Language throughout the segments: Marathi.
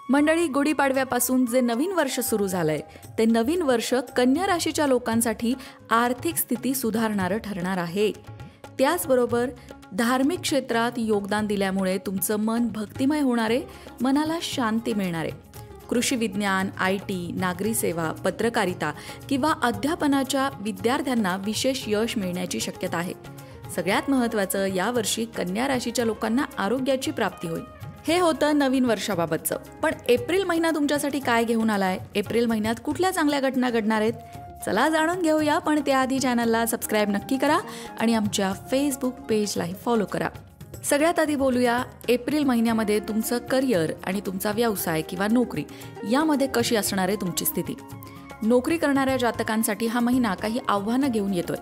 मंडळी, गुढीपाडव्यापासून जे नवीन वर्ष सुरू झालंय ते नवीन वर्ष कन्या राशीच्या लोकांसाठी आर्थिक स्थिती सुधारणारं ठरणार आहे. त्याचबरोबर धार्मिक क्षेत्रात योगदान दिल्यामुळे तुमचं मन भक्तिमय होणारे, मनाला शांती मिळणारे. कृषी विज्ञान, IT, नागरी सेवा, पत्रकारिता किंवा अध्यापनाच्या विद्यार्थ्यांना विशेष यश मिळण्याची शक्यता आहे. सगळ्यात महत्त्वाचं, यावर्षी कन्या राशीच्या लोकांना आरोग्याची प्राप्ती होईल. हे होतं नवीन वर्षाबाबतचं. पण एप्रिल महिना तुमच्यासाठी काय घेऊन आलाय? एप्रिल महिन्यात कुठल्या चांगल्या घटना घडणार आहेत? चला जाणून घेऊया. पण त्याआधी चॅनलला सबस्क्राईब नक्की करा आणि आमच्या फेसबुक पेजलाही फॉलो करा. सगळ्यात आधी बोलूया, एप्रिल महिन्यामध्ये तुमचं करिअर आणि तुमचा व्यवसाय किंवा नोकरी यामध्ये कशी असणार आहे तुमची स्थिती. नोकरी करणाऱ्या जातकांसाठी हा महिना काही आव्हानं घेऊन येतोय,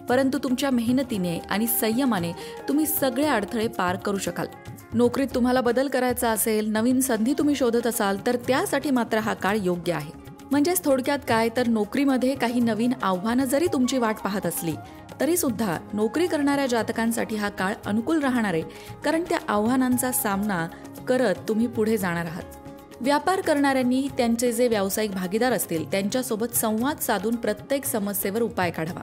परंतु तुमच्या मेहनतीने आणि संयमाने तुम्ही सगळे अडथळे पार करू शकाल. नोकरीत तुम्हाला बदल करायचा असेल, नवीन संधी तुम्ही शोधत असाल तर त्यासाठी मात्र हा काळ योग्य आहे. म्हणजेच थोडक्यात काय तर, नोकरीमध्ये काही नवीन आव्हानं जरी तुमची वाट पाहत असली तरी सुद्धा नोकरी करणाऱ्या जातकांसाठी हा काळ अनुकूल राहणार आहे, कारण त्या आव्हानांचा सामना करत तुम्ही पुढे जाणार आहात. व्यापार करणाऱ्यांनी त्यांचे जे व्यावसायिक भागीदार असतील त्यांच्यासोबत संवाद साधून प्रत्येक समस्येवर उपाय काढावा.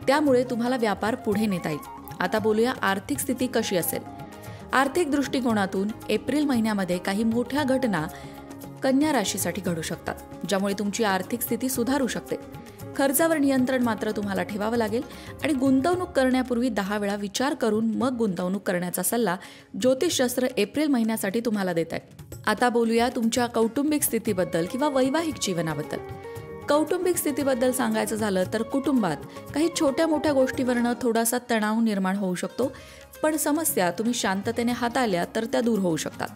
त्यामुळे तुम्हाला व्यापार पुढे नेता येईल. आता बोलूया आर्थिक स्थिती कशी असेल. आर्थिक दृष्टिकोनातून एप्रिल महिन्यामध्ये काही मोठ्या घटना कन्या राशीसाठी घडू शकतात, ज्यामुळे तुमची आर्थिक स्थिती सुधारू शकते. खर्चावर नियंत्रण मात्र तुम्हाला ठेवावं लागेल आणि गुंतवणूक करण्यापूर्वी 10 वेळा विचार करून मग गुंतवणूक करण्याचा सल्ला ज्योतिषशास्त्र एप्रिल महिन्यासाठी तुम्हाला देत आहे. आता बोलूया तुमच्या कौटुंबिक स्थितीबद्दल किंवा वैवाहिक जीवनाबद्दल. कौटुंबिक स्थितीबद्दल सांगायचं झालं तर कुटुंबात काही छोट्या मोठ्या गोष्टीवरनं थोडासा तणाव निर्माण होऊ शकतो, पण समस्या तुम्ही शांततेने हाताळल्या तर त्या दूर होऊ शकतात.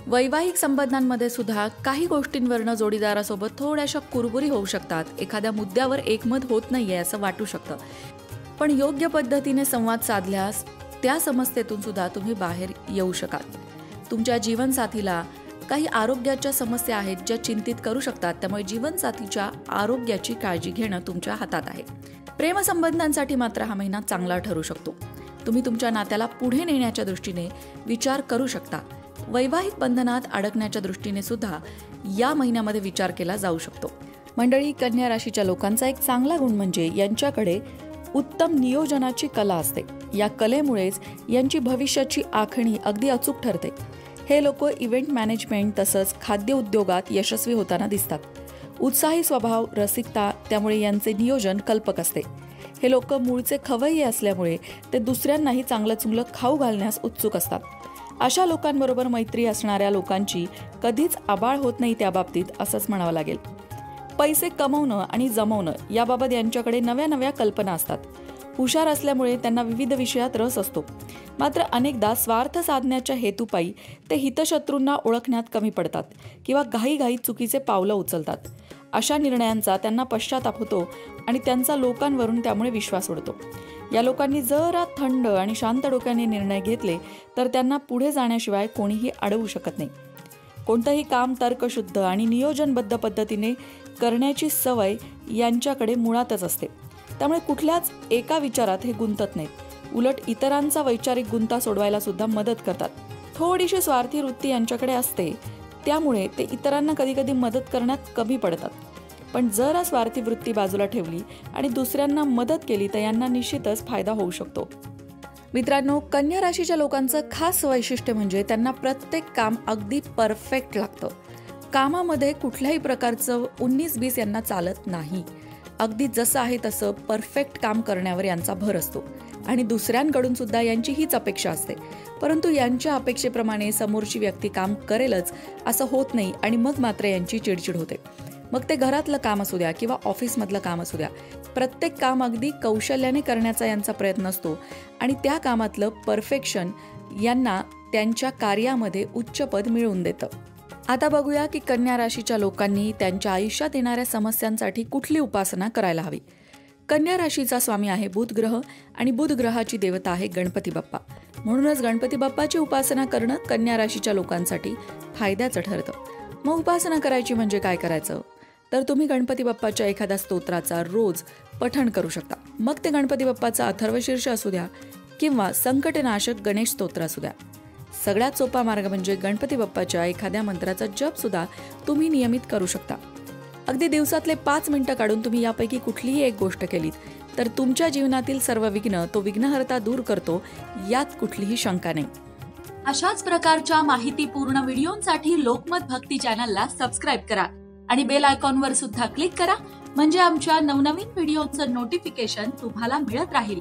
वैवाहिक संबंधांमध्ये सुद्धा काही गोष्टींवरनं जोडीदारासोबत थोड्याशा कुरबुरी होऊ शकतात. एखाद्या मुद्द्यावर एकमत होत नाहीये असं वाटू शकतं, पण योग्य पद्धतीने संवाद साधल्यास त्या समस्येतून सुद्धा तुम्ही बाहेर येऊ शकाल. तुमच्या जीवनसाथीला काही आरोग्याच्या समस्या आहेत ज्या चिंतित करू शकतात, त्यामुळे जीवनसाथीच्या आरोग्याची काळजी घेणं तुमच्या हातात आहे. प्रेमसंबंधांसाठी मात्र हा महिना चांगला ठरू शकतो. तुम्ही तुमच्या नात्याला पुढे नेण्याच्या दृष्टीने विचार करू शकता. वैवाहिक बंधनात अडकण्याच्या दृष्टीने सुद्धा या महिन्यामध्ये विचार केला जाऊ शकतो. मंडळी, कन्या राशीच्या लोकांचा एक चांगला गुण म्हणजे यांच्याकडे उत्तम नियोजनाची कला असते. या कलेमुळेच यांची भविष्याची आखणी अगदी अचूक ठरते. हे लोक इव्हेंट मॅनेजमेंट तसंच खाद्य उद्योगात यशस्वी होताना दिसतात. उत्साही स्वभाव, रसिकता, त्यामुळे यांचे नियोजन कल्पक असते. हे लोक मूळचे खवय्ये असल्यामुळे ते दुसऱ्यांनाही चांगलं चुंगलं खाऊ घालण्यास उत्सुक असतात. अशा लोकांबरोबर मैत्री असणाऱ्या लोकांची कधीच आबाळ होत नाही त्या बाबतीत, असंच म्हणावं लागेल. पैसे कमवणं आणि जमवणं याबाबत यांच्याकडे नव्या नव्या कल्पना असतात. हुशार असल्यामुळे त्यांना विविध विषयात रस असतो. मात्र अनेकदा स्वार्थ साधण्याच्या हेतूपायी ते हितशत्रूंना ओळखण्यात कमी पडतात किंवा घाईघाईत चुकीचे पावलं उचलतात. अशा निर्णयांचा त्यांना पश्चाताप होतो आणि त्यांचा लोकांवरून त्यामुळे विश्वास उडतो. या लोकांनी जरा थंड आणि शांत डोक्याने निर्णय घेतले तर त्यांना पुढे जाण्याशिवाय कोणीही अडवू शकत नाही. कोणतंही काम तर्कशुद्ध आणि नियोजनबद्ध पद्धतीने करण्याची सवय यांच्याकडे मुळातच असते. त्यामुळे कुठल्याच एका विचारात हे गुंतत नाहीत. उलट इतरांचा वैचारिक गुंता सोडवायला सुद्धा मदत करतात. थोडीशी स्वार्थी वृत्ती यांच्याकडे असते, त्यामुळे ते इतरांना कधीकधी मदत करण्यात कमी पडतात. पण जर स्वार्थी वृत्ती बाजूला ठेवली आणि दुसऱ्यांना मदत केली तर यांना निश्चितच फायदा होऊ शकतो. मित्रांनो, कन्या राशीच्या लोकांचं खास वैशिष्ट्य म्हणजे त्यांना प्रत्येक काम अगदी परफेक्ट लागतं. कामामध्ये कुठल्याही प्रकारचं 19-20 यांना चालत नाही. अगदी जसं आहे तसं परफेक्ट काम करण्यावर यांचा भर असतो आणि दुसऱ्यांकडून सुद्धा यांची हीच अपेक्षा असते. परंतु यांच्या अपेक्षेप्रमाणे समोरची व्यक्ती काम करेलच असं होत नाही आणि मग मात्र यांची चिडचिड होते. मग ते घरातलं काम असू द्या किंवा ऑफिसमधलं काम असू द्या, प्रत्येक काम अगदी कौशल्याने करण्याचा यांचा प्रयत्न असतो आणि त्या कामातलं परफेक्शन यांना त्यांच्या कार्यामध्ये उच्च पद मिळवून देतं. आता बघूया की कन्या राशीच्या लोकांनी त्यांच्या आयुष्यात येणाऱ्या समस्यांसाठी कुठली उपासना करायला हवी. कन्या राशीचा स्वामी आहे बुध ग्रह आणि बुध ग्रहाची देवता आहे गणपती बाप्पा. म्हणूनच गणपती बाप्पाची उपासना करणं कन्या राशीच्या लोकांसाठी फायद्याचं ठरतं. मग उपासना करायची म्हणजे काय करायचं तर तुम्ही गणपती बाप्पाच्या एखाद्या स्तोत्राचा रोज पठण करू शकता. मग ते गणपती बाप्पाचा अथर्वशीर्ष असू द्या किंवा संकटनाशक गणेश स्तोत्र असू द्या. सगळ्यात सोपा मार्ग म्हणजे गणपती बाप्पाच्या एखाद्या मंत्राचा जप सुद्धा तुम्ही नियमित करू शकता. अगदी दिवसातले 5 मिनिटं काढून तुम्ही यापैकी कुठलीही एक गोष्ट केलीत तर तुमच्या जीवनातील सर्व विघ्न तो विघ्नहर्ता दूर करतो, यात कुठलीही शंका नाही. अशाच प्रकारच्या माहितीपूर्ण व्हिडिओंसाठी लोकमत भक्ती चॅनलला सबस्क्राईब करा आणि बेल आयकॉनवर सुद्धा क्लिक करा, म्हणजे आमच्या नवनवीन व्हिडिओचं नोटिफिकेशन तुम्हाला मिळत राहील.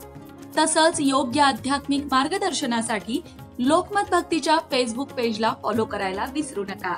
तसंच योग्य आध्यात्मिक मार्गदर्शनासाठी लोकमत भक्तीच्या फेसबुक पेजला फॉलो करायला विसरू नका.